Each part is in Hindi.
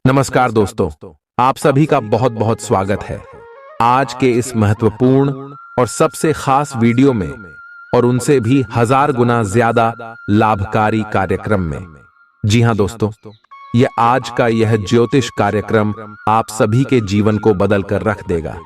नमस्कार दोस्तों, आप सभी का बहुत बहुत स्वागत है आज के इस महत्वपूर्ण और सबसे खास वीडियो में और उनसे भी 1000 गुना ज्यादा लाभकारी कार्यक्रम में। जी हां दोस्तों, आज का यह ज्योतिष कार्यक्रम आप सभी के जीवन को बदल कर रख देगा,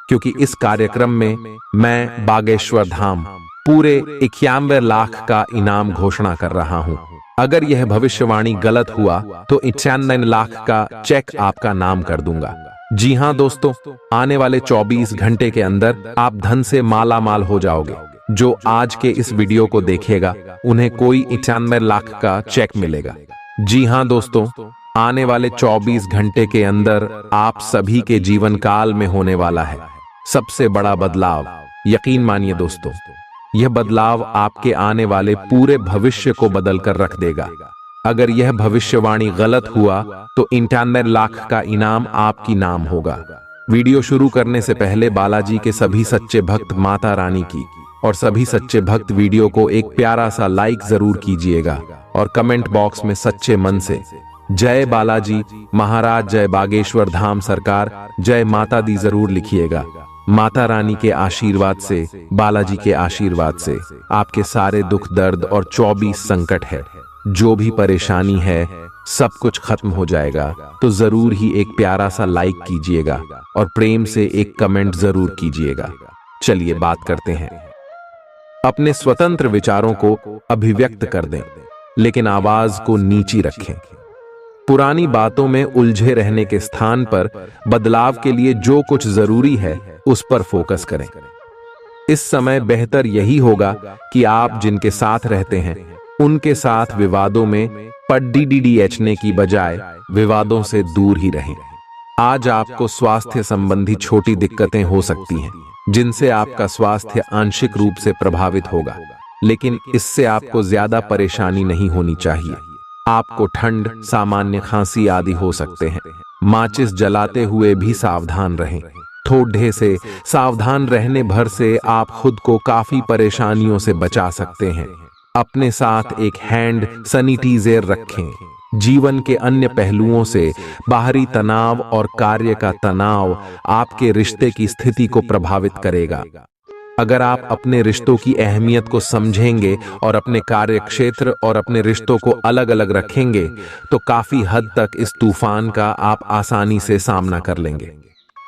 क्योंकि इस कार्यक्रम में मैं बागेश्वर धाम पूरे 91 लाख का इनाम घोषणा कर रहा हूं। अगर यह भविष्यवाणी गलत हुआ तो 91 लाख का चेक आपका नाम कर दूंगा। जी हां दोस्तों, आने वाले 24 घंटे के अंदर आप धन से माला माल हो जाओगे। जो आज के इस वीडियो को देखेगा उन्हें कोई 91 लाख का चेक मिलेगा। जी हां दोस्तों, आने वाले 24 घंटे के अंदर आप सभी के जीवन काल में होने वाला है सबसे बड़ा बदलाव। यकीन मानिए दोस्तों, यह बदलाव आपके आने वाले पूरे भविष्य को बदल कर रख देगा। अगर यह भविष्यवाणी गलत हुआ तो 91 लाख का इनाम आपकी नाम होगा। वीडियो शुरू करने से पहले बालाजी के सभी सच्चे भक्त माता रानी की और सभी सच्चे भक्त वीडियो को एक प्यारा सा लाइक जरूर कीजिएगा और कमेंट बॉक्स में सच्चे मन से जय बालाजी महाराज, जय बागेश्वर धाम सरकार, जय माता दी जरूर लिखिएगा। माता रानी के आशीर्वाद से, बालाजी के आशीर्वाद से आपके सारे दुख दर्द और 24 संकट है, जो भी परेशानी है, सब कुछ खत्म हो जाएगा। तो जरूर ही एक प्यारा सा लाइक कीजिएगा और प्रेम से एक कमेंट जरूर कीजिएगा। चलिए बात करते हैं। अपने स्वतंत्र विचारों को अभिव्यक्त कर दें, लेकिन आवाज को नीची रखें। पुरानी बातों में उलझे रहने के स्थान पर बदलाव के लिए जो कुछ जरूरी है उस पर फोकस करें। इस समय बेहतर यही होगा कि आप जिनके साथ रहते हैं उनके साथ विवादों में पढ़ने की बजाय विवादों से दूर ही रहें। आज आपको स्वास्थ्य संबंधी छोटी दिक्कतें हो सकती हैं, जिनसे आपका स्वास्थ्य आंशिक रूप से प्रभावित होगा, लेकिन इससे आपको ज्यादा परेशानी नहीं होनी चाहिए। आपको ठंड, सामान्य खांसी आदि हो सकते हैं। माचिस जलाते हुए भी सावधान रहें। ठोडे से सावधान रहने भर से आप खुद को काफी परेशानियों से बचा सकते हैं। अपने साथ एक हैंड सैनिटाइजर रखें। जीवन के अन्य पहलुओं से बाहरी तनाव और कार्य का तनाव आपके रिश्ते की स्थिति को प्रभावित करेगा। अगर आप अपने रिश्तों की अहमियत को समझेंगे और अपने कार्य क्षेत्र और अपने रिश्तों को अलग अलग रखेंगे तो काफी हद तक इस तूफान का आप आसानी से सामना कर लेंगे।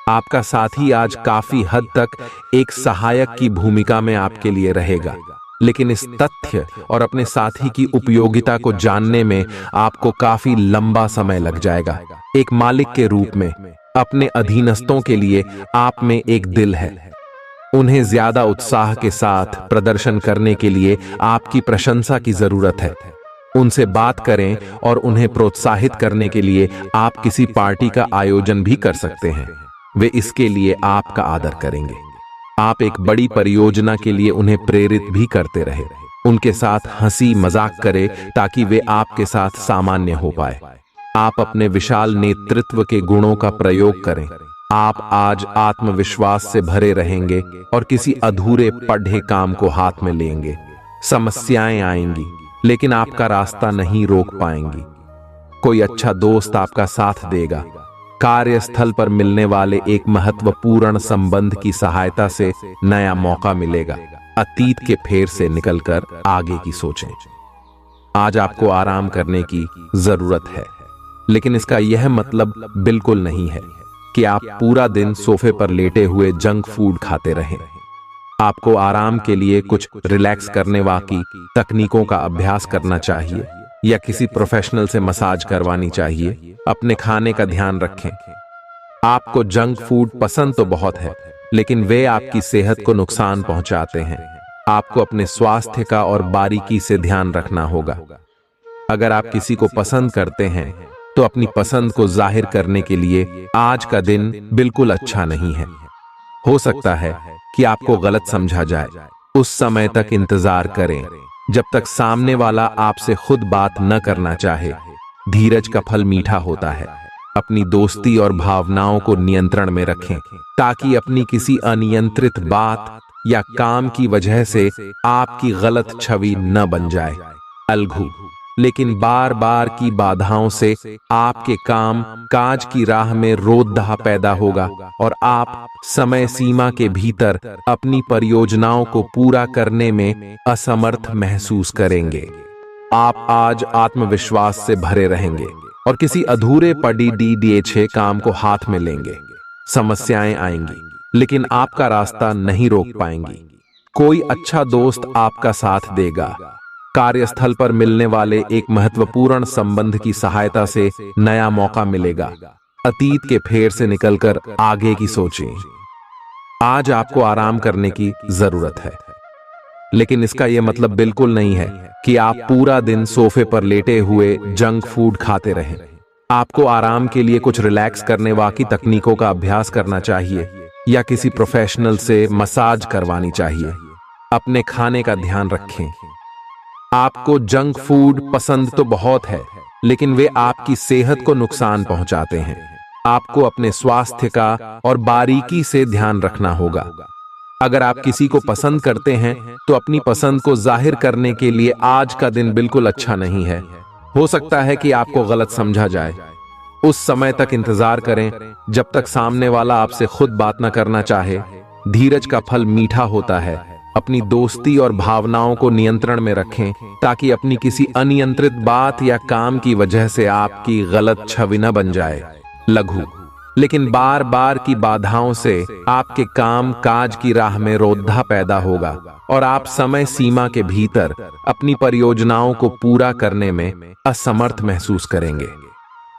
आपका साथी आज काफी हद तक एक सहायक की भूमिका में आपके लिए रहेगा, लेकिन इस तथ्य और अपने साथी की उपयोगिता को जानने में आपको काफी लंबा समय लग जाएगा। एक मालिक के रूप में अपने अधीनस्थों के लिए आप में एक दिल है। उन्हें ज्यादा उत्साह के साथ प्रदर्शन करने के लिए आपकी प्रशंसा की जरूरत है। उनसे बात करें और उन्हें प्रोत्साहित करने के लिए आप किसी पार्टी का आयोजन भी कर सकते हैं। वे इसके लिए आपका आदर करेंगे। आप एक बड़ी परियोजना के लिए उन्हें प्रेरित भी करते रहे। उनके साथ हंसी मजाक करें ताकि वे आपके साथ सामान्य हो पाए। आप अपने विशाल नेतृत्व के गुणों का प्रयोग करें। आप आज आत्मविश्वास से भरे रहेंगे और किसी अधूरे पढ़े काम को हाथ में लेंगे। समस्याएं आएंगी, लेकिन आपका रास्ता नहीं रोक पाएंगी। कोई अच्छा दोस्त आपका साथ देगा। कार्यस्थल पर मिलने वाले एक महत्वपूर्ण संबंध की सहायता से नया मौका मिलेगा। अतीत के फेर से निकलकर आगे की सोचें। आज आपको आराम करने की जरूरत है, लेकिन इसका यह मतलब बिल्कुल नहीं है कि आप पूरा दिन सोफे पर लेटे हुए जंक फूड खाते रहें। आपको आराम के लिए कुछ रिलैक्स करने वाली तकनीकों का अभ्यास करना चाहिए या किसी प्रोफेशनल से मसाज करवानी चाहिए। अपने खाने का ध्यान रखें। आपको जंक फूड पसंद तो बहुत है, लेकिन वे आपकी सेहत को नुकसान पहुंचाते हैं। आपको अपने स्वास्थ्य का और बारीकी से ध्यान रखना होगा। अगर आप किसी को पसंद करते हैं तो अपनी पसंद को जाहिर करने के लिए आज का दिन बिल्कुल अच्छा नहीं है। हो सकता है कि आपको गलत समझा जाए। उस समय तक इंतजार करें जब तक सामने वाला आपसे खुद बात न करना चाहे। धीरज का फल मीठा होता है। अपनी दोस्ती और भावनाओं को नियंत्रण में रखें ताकि अपनी किसी अनियंत्रित बात या काम की वजह से आपकी गलत छवि न बन जाए। अलगू, लेकिन बार बार की बाधाओं से आपके काम काज की राह में रोकथाम पैदा होगा और आप समय सीमा के भीतर अपनी परियोजनाओं को पूरा करने में असमर्थ महसूस करेंगे। आप आज आत्मविश्वास से भरे रहेंगे और किसी अधूरे पड़ी DDH काम को हाथ में लेंगे। समस्याएं आएंगी, लेकिन आपका रास्ता नहीं रोक पाएंगी। कोई अच्छा दोस्त आपका साथ देगा। कार्यस्थल पर मिलने वाले एक महत्वपूर्ण संबंध की सहायता से नया मौका मिलेगा। अतीत के फेर से निकलकर आगे की सोचें। आज आपको आराम करने की जरूरत है, लेकिन इसका यह मतलब बिल्कुल नहीं है कि आप पूरा दिन सोफे पर लेटे हुए जंक फूड खाते रहें। आपको आराम के लिए कुछ रिलैक्स करने वाली तकनीकों का अभ्यास करना चाहिए या किसी प्रोफेशनल से मसाज करवानी चाहिए। अपने खाने का ध्यान रखें। आपको जंक फूड पसंद तो बहुत है, लेकिन वे आपकी सेहत को नुकसान पहुंचाते हैं। आपको अपने स्वास्थ्य का और बारीकी से ध्यान रखना होगा। अगर आप किसी को पसंद करते हैं तो अपनी पसंद को जाहिर करने के लिए आज का दिन बिल्कुल अच्छा नहीं है। हो सकता है कि आपको गलत समझा जाए। उस समय तक इंतजार करें जब तक सामने वाला आपसे खुद बात न करना चाहे। धीरज का फल मीठा होता है। अपनी दोस्ती और भावनाओं को नियंत्रण में रखें ताकि अपनी किसी अनियंत्रित बात या काम की वजह से आपकी गलत छवि न बन जाए। लघु लेकिन बार बार की बाधाओं से आपके काम काज की राह में रोकथाम पैदा होगा और आप समय सीमा के भीतर अपनी परियोजनाओं को पूरा करने में असमर्थ महसूस करेंगे।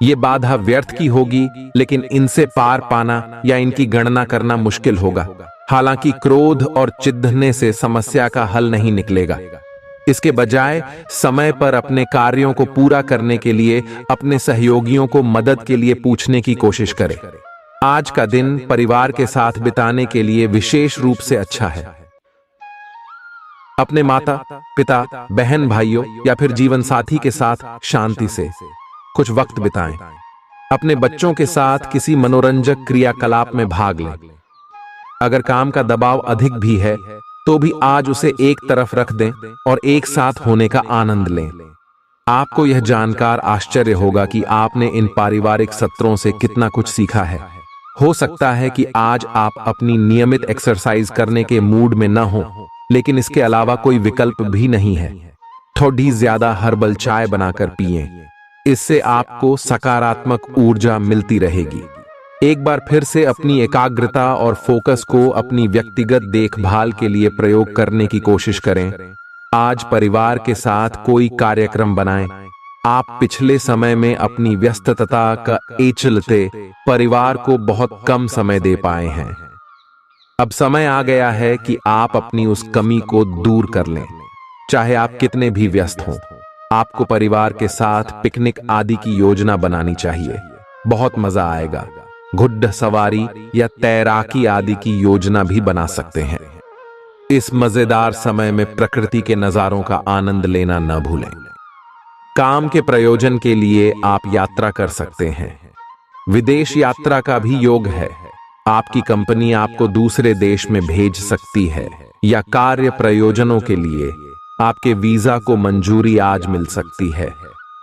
ये बाधा व्यर्थ की होगी, लेकिन इनसे पार पाना या इनकी गणना करना मुश्किल होगा। हालांकि क्रोध और चिढ़ने से समस्या का हल नहीं निकलेगा। इसके बजाय समय पर अपने कार्यों को पूरा करने के लिए अपने सहयोगियों को मदद के लिए पूछने की कोशिश करें। आज का दिन परिवार के साथ बिताने के लिए विशेष रूप से अच्छा है। अपने माता पिता बहन भाइयों या फिर जीवन साथी के साथ शांति से कुछ वक्त बिताएं। अपने बच्चों के साथ किसी मनोरंजक क्रियाकलाप में भाग लें। अगर काम का दबाव अधिक भी है तो भी आज उसे एक तरफ रख दें और एक साथ होने का आनंद लें। आपको यह जानकर आश्चर्य होगा कि आपने इन पारिवारिक सत्रों से कितना कुछ सीखा है। हो सकता है कि आज आप अपनी नियमित एक्सरसाइज करने के मूड में न हो, लेकिन इसके अलावा कोई विकल्प भी नहीं है। थोड़ी ज्यादा हर्बल चाय बनाकर पिएं। इससे आपको सकारात्मक ऊर्जा मिलती रहेगी। एक बार फिर से अपनी एकाग्रता और फोकस को अपनी व्यक्तिगत देखभाल के लिए प्रयोग करने की कोशिश करें। आज परिवार के साथ कोई कार्यक्रम बनाएं। आप पिछले समय में अपनी व्यस्तता का चलते परिवार को बहुत कम समय दे पाए हैं। अब समय आ गया है कि आप अपनी उस कमी को दूर कर लें। चाहे आप कितने भी व्यस्त हों, आपको परिवार के साथ पिकनिक आदि की योजना बनानी चाहिए। बहुत मजा आएगा। घुड्ड सवारी या तैराकी आदि की योजना भी बना सकते हैं। इस मजेदार समय में प्रकृति के नजारों का आनंद लेना न भूलें। काम के प्रयोजन के लिए आप यात्रा कर सकते हैं। विदेश यात्रा का भी योग है। आपकी कंपनी आपको दूसरे देश में भेज सकती है या कार्य प्रयोजनों के लिए आपके वीजा को मंजूरी आज मिल सकती है।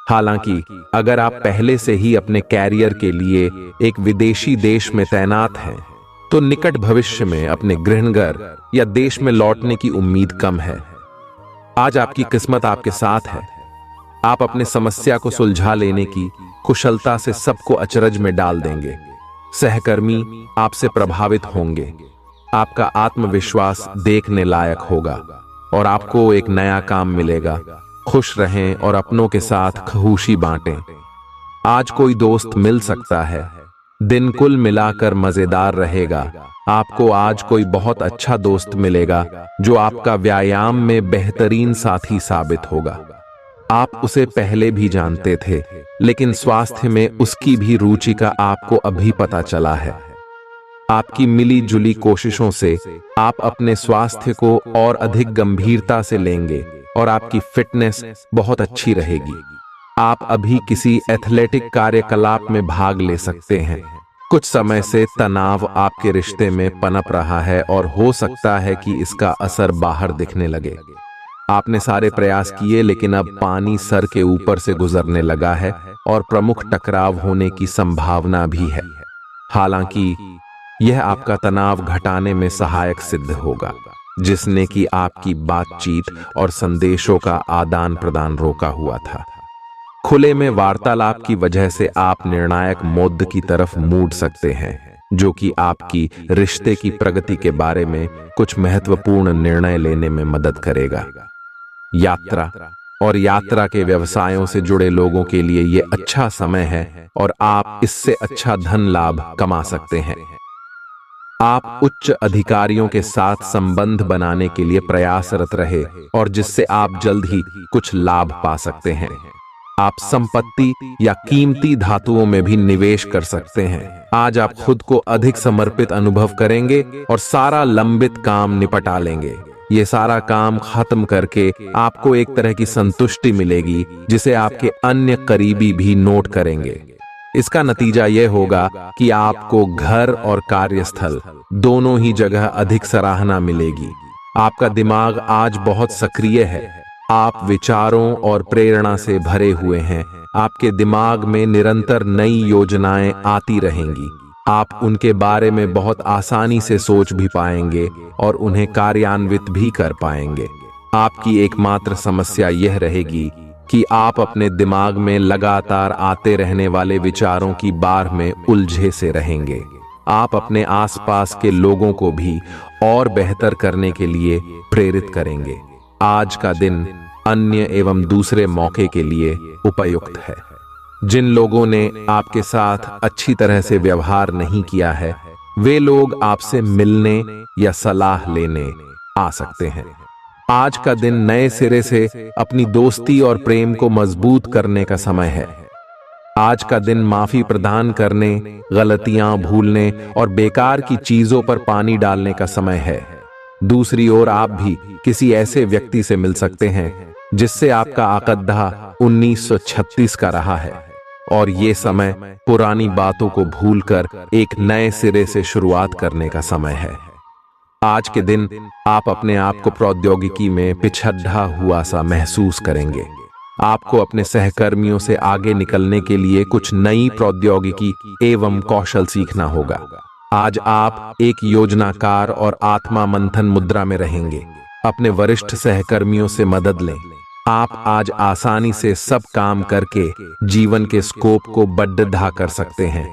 हालांकि अगर आप पहले से ही अपने कैरियर के लिए एक विदेशी देश में तैनात हैं, तो निकट भविष्य में अपने गृहनगर या देश में लौटने की उम्मीद कम है। आज आपकी किस्मत आपके साथ है। आप अपने समस्या को सुलझा लेने की कुशलता से सबको अचरज में डाल देंगे। सहकर्मी आपसे प्रभावित होंगे। आपका आत्मविश्वास देखने लायक होगा और आपको एक नया काम मिलेगा। खुश रहें और अपनों के साथ खुशी बांटें। आज कोई दोस्त मिल सकता है। दिन कुल मिलाकर मजेदार रहेगा। आपको आज कोई बहुत अच्छा दोस्त मिलेगा जो आपका व्यायाम में बेहतरीन साथी साबित होगा। आप उसे पहले भी जानते थे, लेकिन स्वास्थ्य में उसकी भी रुचि का आपको अभी पता चला है। आपकी मिली जुली कोशिशों से आप अपने स्वास्थ्य को और अधिक गंभीरता से लेंगे और आपकी फिटनेस बहुत अच्छी रहेगी। आप अभी किसी एथलेटिक कार्यकलाप में भाग ले सकते हैं। कुछ समय से तनाव आपके रिश्ते में पनप रहा है और हो सकता है कि इसका असर बाहर दिखने लगे। आपने सारे प्रयास किए, लेकिन अब पानी सर के ऊपर से गुजरने लगा है और प्रमुख टकराव होने की संभावना भी है। हालांकि यह आपका तनाव घटाने में सहायक सिद्ध होगा, जिसने कि आपकी बातचीत और संदेशों का आदान प्रदान रोका हुआ था। खुले में वार्तालाप की वजह से आप निर्णायक मोड़ की तरफ मुड़ सकते हैं, जो कि आपकी रिश्ते की प्रगति के बारे में कुछ महत्वपूर्ण निर्णय लेने में मदद करेगा। यात्रा और यात्रा के व्यवसायों से जुड़े लोगों के लिए यह अच्छा समय है और आप इससे अच्छा धन लाभ कमा सकते हैं। आप उच्च अधिकारियों के साथ संबंध बनाने के लिए प्रयासरत रहे और जिससे आप जल्द ही कुछ लाभ पा सकते हैं। आप संपत्ति या कीमती धातुओं में भी निवेश कर सकते हैं। आज आप खुद को अधिक समर्पित अनुभव करेंगे और सारा लंबित काम निपटा लेंगे। ये सारा काम खत्म करके आपको एक तरह की संतुष्टि मिलेगी, जिसे आपके अन्य करीबी भी नोट करेंगे। इसका नतीजा यह होगा कि आपको घर और कार्यस्थल दोनों ही जगह अधिक सराहना मिलेगी। आपका दिमाग आज बहुत सक्रिय है। आप विचारों और प्रेरणा से भरे हुए हैं। आपके दिमाग में निरंतर नई योजनाएं आती रहेंगी। आप उनके बारे में बहुत आसानी से सोच भी पाएंगे और उन्हें कार्यान्वित भी कर पाएंगे। आपकी एकमात्र समस्या यह रहेगी कि आप अपने दिमाग में लगातार आते रहने वाले विचारों की बाढ़ में उलझे से रहेंगे। आप अपने आसपास के लोगों को भी और बेहतर करने के लिए प्रेरित करेंगे। आज का दिन अन्य एवं दूसरे मौके के लिए उपयुक्त है। जिन लोगों ने आपके साथ अच्छी तरह से व्यवहार नहीं किया है, वे लोग आपसे मिलने या सलाह लेने आ सकते हैं। आज का दिन नए सिरे से अपनी दोस्ती और प्रेम को मजबूत करने का समय है। आज का दिन माफी प्रदान करने, गलतियां भूलने और बेकार की चीजों पर पानी डालने का समय है। दूसरी ओर आप भी किसी ऐसे व्यक्ति से मिल सकते हैं जिससे आपका आकद्दा 1936 का रहा है और ये समय पुरानी बातों को भूलकर एक नए सिरे से शुरुआत करने का समय है। आज के दिन आप अपने आप को प्रौद्योगिकी में पिछड़ा हुआ सा महसूस करेंगे। आपको अपने सहकर्मियों से आगे निकलने के लिए कुछ नई प्रौद्योगिकी एवं कौशल सीखना होगा। आज आप एक योजनाकार और आत्मा मंथन मुद्रा में रहेंगे। अपने वरिष्ठ सहकर्मियों से मदद लें। आप आज आसानी से सब काम करके जीवन के स्कोप को बढ़ा कर सकते हैं।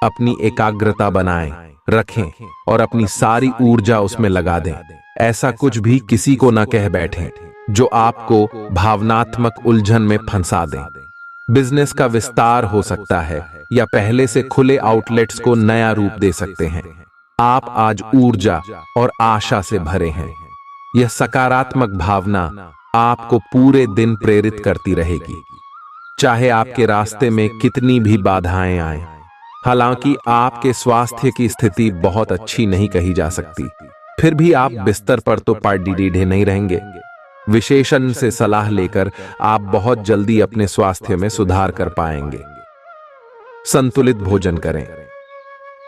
अपनी एकाग्रता बनाएं रखें और अपनी सारी ऊर्जा उसमें लगा दें। ऐसा कुछ भी किसी को न कह बैठें जो आपको भावनात्मक उलझन में फंसा दें। बिजनेस का विस्तार हो सकता है या पहले से खुले आउटलेट्स को नया रूप दे सकते हैं। आप आज ऊर्जा और आशा से भरे हैं। यह सकारात्मक भावना आपको पूरे दिन प्रेरित करती रहेगी, चाहे आपके रास्ते में कितनी भी बाधाएं आएं। हालांकि आपके स्वास्थ्य की स्थिति बहुत अच्छी नहीं कही जा सकती, फिर भी आप बिस्तर पर तो पड़े नहीं रहेंगे। विशेषज्ञ से सलाह लेकर आप बहुत जल्दी अपने स्वास्थ्य में सुधार कर पाएंगे। संतुलित भोजन करें।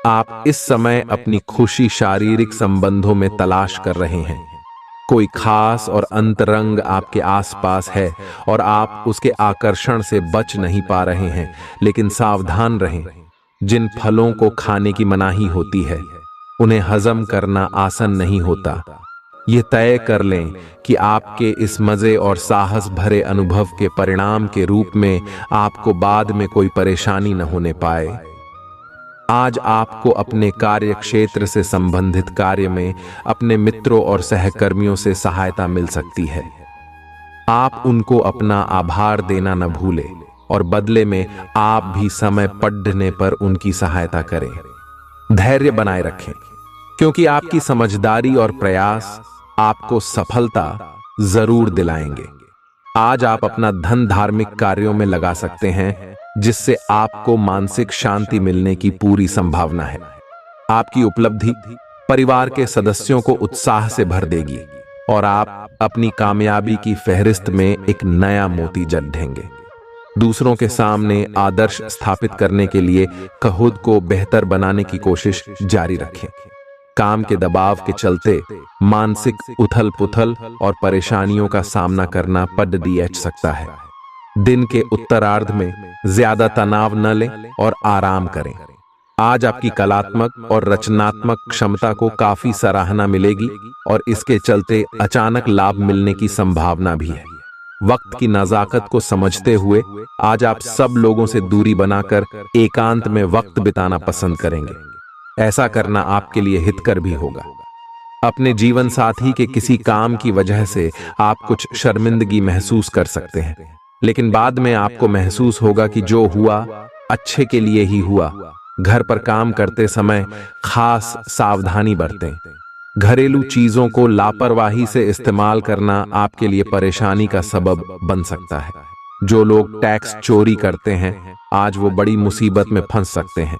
आप इस समय अपनी खुशी शारीरिक संबंधों में तलाश कर रहे हैं। कोई खास और अंतरंग आपके आसपास है और आप उसके आकर्षण से बच नहीं पा रहे हैं, लेकिन सावधान रहें। जिन फलों को खाने की मनाही होती है, उन्हें हजम करना आसान नहीं होता। ये तय कर लें कि आपके इस मजे और साहस भरे अनुभव के परिणाम के रूप में आपको बाद में कोई परेशानी न होने पाए। आज आपको अपने कार्य क्षेत्र से संबंधित कार्य में अपने मित्रों और सहकर्मियों से सहायता मिल सकती है। आप उनको अपना आभार देना न भूलें और बदले में आप भी समय पड़ने पर उनकी सहायता करें। धैर्य बनाए रखें, क्योंकि आपकी समझदारी और प्रयास आपको सफलता जरूर दिलाएंगे। आज आप अपना धन धार्मिक कार्यों में लगा सकते हैं, जिससे आपको मानसिक शांति मिलने की पूरी संभावना है। आपकी उपलब्धि परिवार के सदस्यों को उत्साह से भर देगी और आप अपनी कामयाबी की फहरिस्त में एक नया मोती जड़ेंगे। दूसरों के सामने आदर्श स्थापित करने के लिए खुद को बेहतर बनाने की कोशिश जारी रखें। काम के दबाव के चलते मानसिक उथल पुथल और परेशानियों का सामना करना पड़ सकता है। दिन के उत्तरार्ध में ज्यादा तनाव न लें और आराम करें। आज आपकी कलात्मक और रचनात्मक क्षमता को काफी सराहना मिलेगी और इसके चलते अचानक लाभ मिलने की संभावना भी है। वक्त की नजाकत को समझते हुए आज आप सब लोगों से दूरी बनाकर एकांत में वक्त बिताना पसंद करेंगे। ऐसा करना आपके लिए हितकर भी होगा। अपने जीवन साथी के किसी काम की वजह से आप कुछ शर्मिंदगी महसूस कर सकते हैं, लेकिन बाद में आपको महसूस होगा कि जो हुआ अच्छे के लिए ही हुआ। घर पर काम करते समय खास सावधानी बरतें। घरेलू चीजों को लापरवाही से इस्तेमाल करना आपके लिए परेशानी का सबब बन सकता है। जो लोग टैक्स चोरी करते हैं आज वो बड़ी मुसीबत में फंस सकते हैं,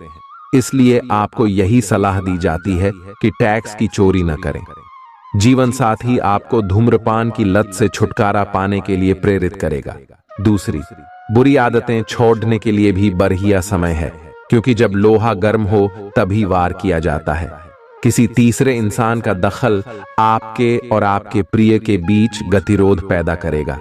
इसलिए आपको यही सलाह दी जाती है कि टैक्स की चोरी न करें। जीवन साथी आपको धूम्रपान की लत से छुटकारा पाने के लिए प्रेरित करेगा। दूसरी, बुरी आदतें छोड़ने के लिए भी बढ़िया समय है, क्योंकि जब लोहा गर्म हो तभी वार किया जाता है। किसी तीसरे इंसान का दखल आपके और आपके प्रिय के बीच गतिरोध पैदा करेगा।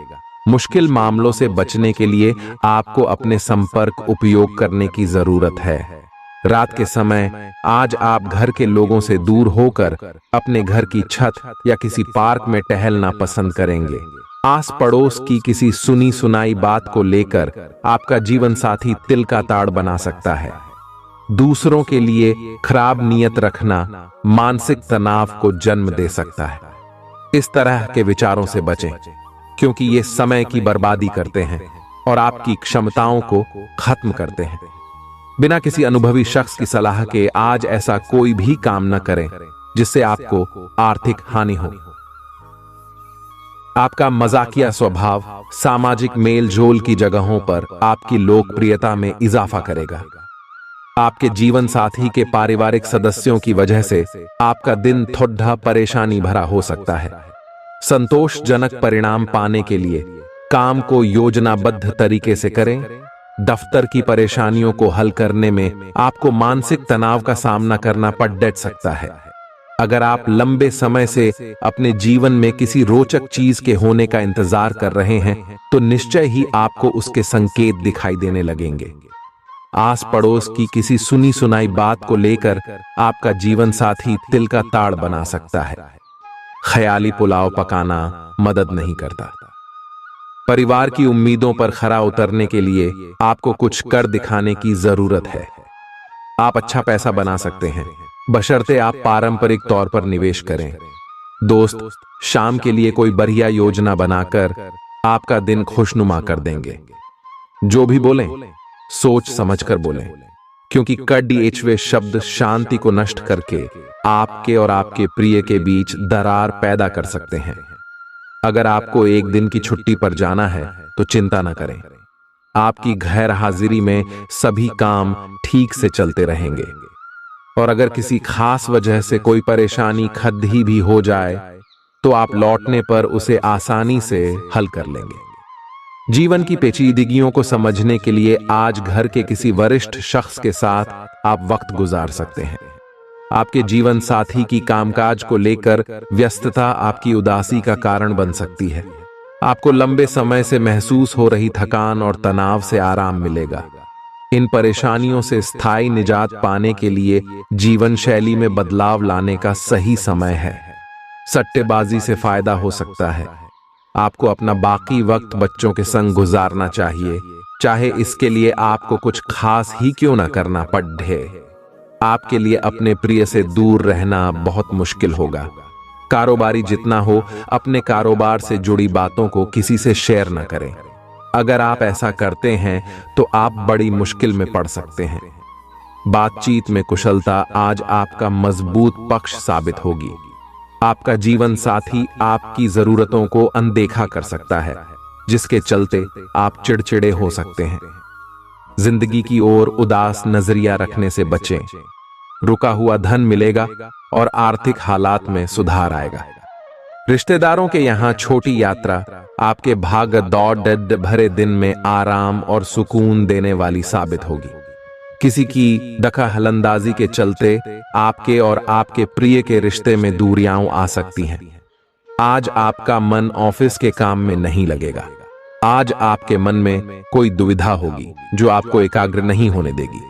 मुश्किल मामलों से बचने के लिए आपको अपने संपर्क उपयोग करने की जरूरत है। रात के समय आज आप घर के लोगों से दूर होकर अपने घर की छत या किसी पार्क में टहलना पसंद करेंगे। आस पड़ोस की किसी सुनी सुनाई बात को लेकर आपका जीवन साथी तिल का ताड़ बना सकता है। दूसरों के लिए खराब नियत रखना मानसिक तनाव को जन्म दे सकता है। इस तरह के विचारों से बचें, क्योंकि ये समय की बर्बादी करते हैं और आपकी क्षमताओं को खत्म करते हैं। बिना किसी अनुभवी शख्स की सलाह के आज ऐसा कोई भी काम न करें जिससे आपको आर्थिक हानि हो। आपका मजाकिया स्वभाव सामाजिक मेल जोल की जगहों पर आपकी लोकप्रियता में इजाफा करेगा। आपके जीवन साथी के पारिवारिक सदस्यों की वजह से आपका दिन थोड़ा परेशानी भरा हो सकता है। संतोषजनक परिणाम पाने के लिए काम को योजनाबद्ध तरीके से करें। दफ्तर की परेशानियों को हल करने में आपको मानसिक तनाव का सामना करना पड़ सकता है। अगर आप लंबे समय से अपने जीवन में किसी रोचक चीज के होने का इंतजार कर रहे हैं तो निश्चय ही आपको उसके संकेत दिखाई देने लगेंगे। आस पड़ोस की किसी सुनी सुनाई बात को लेकर आपका जीवन साथी तिल का ताड़ बना सकता है। ख्याली पुलाव पकाना मदद नहीं करता। परिवार की उम्मीदों पर खरा उतरने के लिए आपको कुछ कर दिखाने की जरूरत है। आप अच्छा पैसा बना सकते हैं, बशर्ते आप पारंपरिक तौर पर निवेश करें। दोस्त शाम के लिए कोई बढ़िया योजना बनाकर आपका दिन खुशनुमा कर देंगे। जो भी बोलें सोच समझकर बोलें, क्योंकि कड़वे शब्द शांति को नष्ट करके आपके और आपके प्रिय के बीच दरार पैदा कर सकते हैं। अगर आपको एक दिन की छुट्टी पर जाना है तो चिंता न करें। आपकी गैर हाजिरी में सभी काम ठीक से चलते रहेंगे, और अगर किसी खास वजह से कोई परेशानी खद्दी भी हो जाए तो आप लौटने पर उसे आसानी से हल कर लेंगे। जीवन की पेचीदगियों को समझने के लिए आज घर के किसी वरिष्ठ शख्स के साथ आप वक्त गुजार सकते हैं। आपके जीवन साथी की कामकाज को लेकर व्यस्तता आपकी उदासी का कारण बन सकती है। आपको लंबे समय से महसूस हो रही थकान और तनाव से आराम मिलेगा। इन परेशानियों से स्थायी निजात पाने के लिए जीवन शैली में बदलाव लाने का सही समय है। सट्टेबाजी से फायदा हो सकता है। आपको अपना बाकी वक्त बच्चों के संग गुजारना चाहिए, चाहे इसके लिए आपको कुछ खास ही क्यों ना करना पड़े। आपके लिए अपने प्रिय से दूर रहना बहुत मुश्किल होगा। कारोबारी जितना हो अपने कारोबार से जुड़ी बातों को किसी से शेयर न करें। अगर आप ऐसा करते हैं तो आप बड़ी मुश्किल में पड़ सकते हैं। बातचीत में कुशलता आज आपका मजबूत पक्ष साबित होगी। आपका जीवन साथी आपकी जरूरतों को अनदेखा कर सकता है, जिसके चलते आप चिड़चिड़े हो सकते हैं। जिंदगी की ओर उदास नजरिया रखने से बचें। रुका हुआ धन मिलेगा और आर्थिक हालात में सुधार आएगा। रिश्तेदारों के यहाँ छोटी यात्रा आपके भाग दौड़ भरे दिन में आराम और सुकून देने वाली साबित होगी। किसी की दखलअंदाजी के चलते आपके और आपके प्रिय के रिश्ते में दूरियां आ सकती हैं। आज आपका मन ऑफिस के काम में नहीं लगेगा। आज आपके मन में कोई दुविधा होगी जो आपको एकाग्र नहीं होने देगी।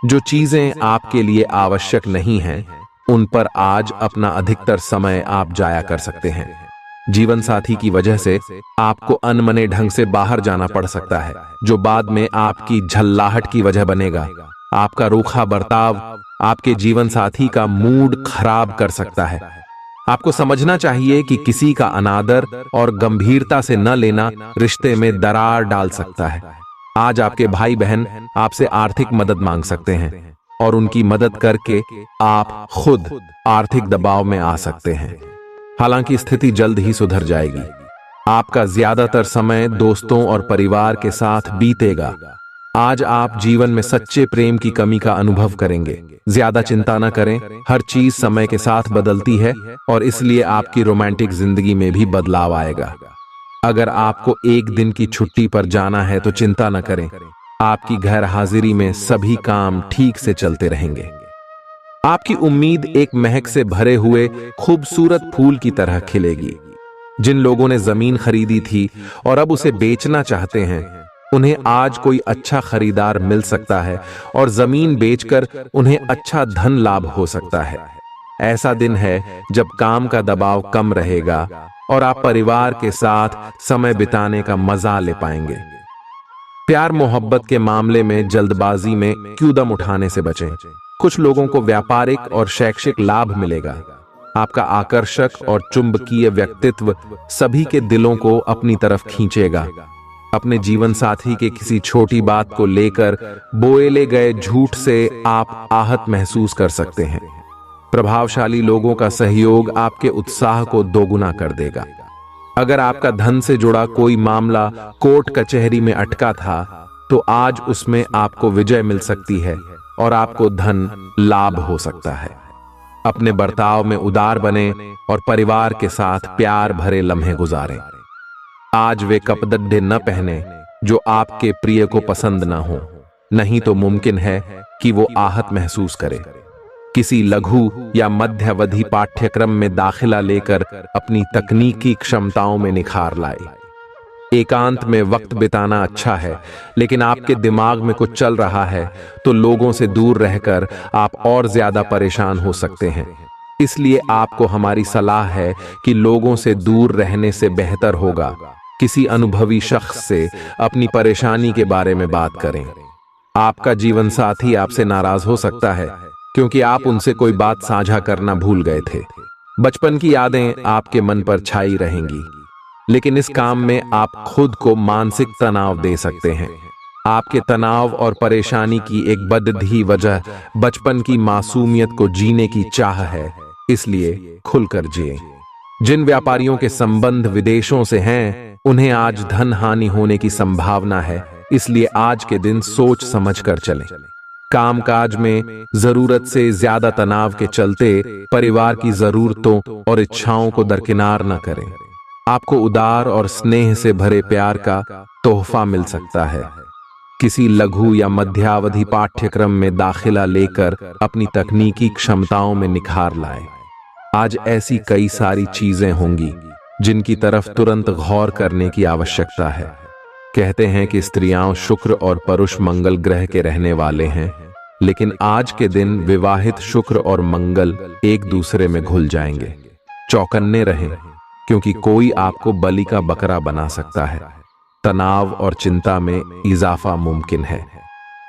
जो चीजें आपके लिए आवश्यक नहीं हैं, उन पर आज अपना अधिकतर समय आप जाया कर सकते हैं। जीवन साथी की वजह से आपको अनमने ढंग से बाहर जाना पड़ सकता है, जो बाद में आपकी झल्लाहट की वजह बनेगा। आपका रूखा बर्ताव आपके जीवन साथी का मूड खराब कर सकता है। आपको समझना चाहिए कि किसी का अनादर और गंभीरता से न लेना रिश्ते में दरार डाल सकता है। आज आपके भाई बहन आपसे आर्थिक मदद मांग सकते हैं और उनकी मदद करके आप खुद आर्थिक दबाव में आ सकते हैं। हालांकि स्थिति जल्द ही सुधर जाएगी। आपका ज्यादातर समय दोस्तों और परिवार के साथ बीतेगा। आज आप जीवन में सच्चे प्रेम की कमी का अनुभव करेंगे। ज्यादा चिंता न करें, हर चीज समय के साथ बदलती है और इसलिए आपकी रोमांटिक जिंदगी में भी बदलाव आएगा। अगर आपको एक दिन की छुट्टी पर जाना है तो चिंता न करें, आपकी गैर हाजिरी में सभी काम ठीक से चलते रहेंगे। आपकी उम्मीद एक महक से भरे हुए खूबसूरत फूल की तरह खिलेगी। जिन लोगों ने जमीन खरीदी थी और अब उसे बेचना चाहते हैं, उन्हें आज कोई अच्छा खरीदार मिल सकता है और जमीन बेचकर उन्हें अच्छा धन लाभ हो सकता है। ऐसा दिन है जब काम का दबाव कम रहेगा और आप परिवार के साथ समय बिताने का मजा ले पाएंगे। प्यार मोहब्बत के मामले में जल्दबाजी में कूदम उठाने से बचें। कुछ लोगों को व्यापारिक और शैक्षिक लाभ मिलेगा। आपका आकर्षक और चुंबकीय व्यक्तित्व सभी के दिलों को अपनी तरफ खींचेगा। अपने जीवन साथी के किसी छोटी बात को लेकर बोले गए झूठ से आप आहत महसूस कर सकते हैं। प्रभावशाली लोगों का सहयोग आपके उत्साह को दोगुना कर देगा। अगर आपका धन से जुड़ा कोई मामला कोर्ट कचहरी में अटका था, तो आज उसमें आपको विजय मिल सकती है और आपको धन लाभ हो सकता है। अपने बर्ताव में उदार बने और परिवार के साथ प्यार भरे लम्हे गुजारें। आज वे कपड़े न पहने जो आपके प्रिय को पसंद न हो, नहीं तो मुमकिन है कि वो आहत महसूस करे। किसी लघु या मध्यावधि पाठ्यक्रम में दाखिला लेकर अपनी तकनीकी क्षमताओं में निखार लाए। एकांत में वक्त बिताना अच्छा है, लेकिन आपके दिमाग में कुछ चल रहा है तो लोगों से दूर रहकर आप और ज्यादा परेशान हो सकते हैं। इसलिए आपको हमारी सलाह है कि लोगों से दूर रहने से बेहतर होगा किसी अनुभवी शख्स से अपनी परेशानी के बारे में बात करें। आपका जीवन साथी आपसे नाराज हो सकता है क्योंकि आप उनसे कोई बात साझा करना भूल गए थे। बचपन की यादें आपके मन पर छाई रहेंगी, लेकिन इस काम में आप खुद को मानसिक तनाव दे सकते हैं। आपके तनाव और परेशानी की एक बड़ी वजह बचपन की मासूमियत को जीने की चाह है, इसलिए खुलकर जिए। जिन व्यापारियों के संबंध विदेशों से हैं, उन्हें आज धन हानि होने की संभावना है, इसलिए आज के दिन सोच समझ कर चलें। कामकाज में जरूरत से ज्यादा तनाव के चलते परिवार की जरूरतों और इच्छाओं को दरकिनार न करें। आपको उदार और स्नेह से भरे प्यार का तोहफा मिल सकता है। किसी लघु या मध्यावधि पाठ्यक्रम में दाखिला लेकर अपनी तकनीकी क्षमताओं में निखार लाए। आज ऐसी कई सारी चीजें होंगी जिनकी तरफ तुरंत गौर करने की आवश्यकता है। कहते हैं कि स्त्रियां शुक्र और पुरुष मंगल ग्रह के रहने वाले हैं, लेकिन आज के दिन विवाहित शुक्र और मंगल एक दूसरे में घुल जाएंगे। चौकन्ने रहें, क्योंकि कोई आपको बलि का बकरा बना सकता है। तनाव और चिंता में इजाफा मुमकिन है।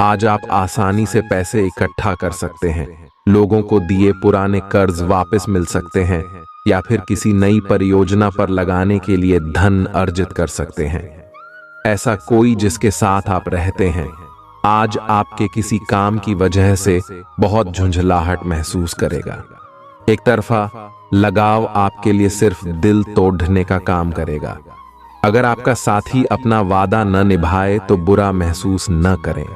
आज आप आसानी से पैसे इकट्ठा कर सकते हैं। लोगों को दिए पुराने कर्ज वापस मिल सकते हैं या फिर किसी नई परियोजना पर लगाने के लिए धन अर्जित कर सकते हैं। ऐसा कोई जिसके साथ आप रहते हैं आज आपके किसी काम की वजह से बहुत झुंझलाहट महसूस करेगा। एक तरफा लगाव आपके लिए सिर्फ दिल तोड़ने का काम करेगा। अगर आपका साथी अपना वादा न निभाए तो बुरा महसूस न करें।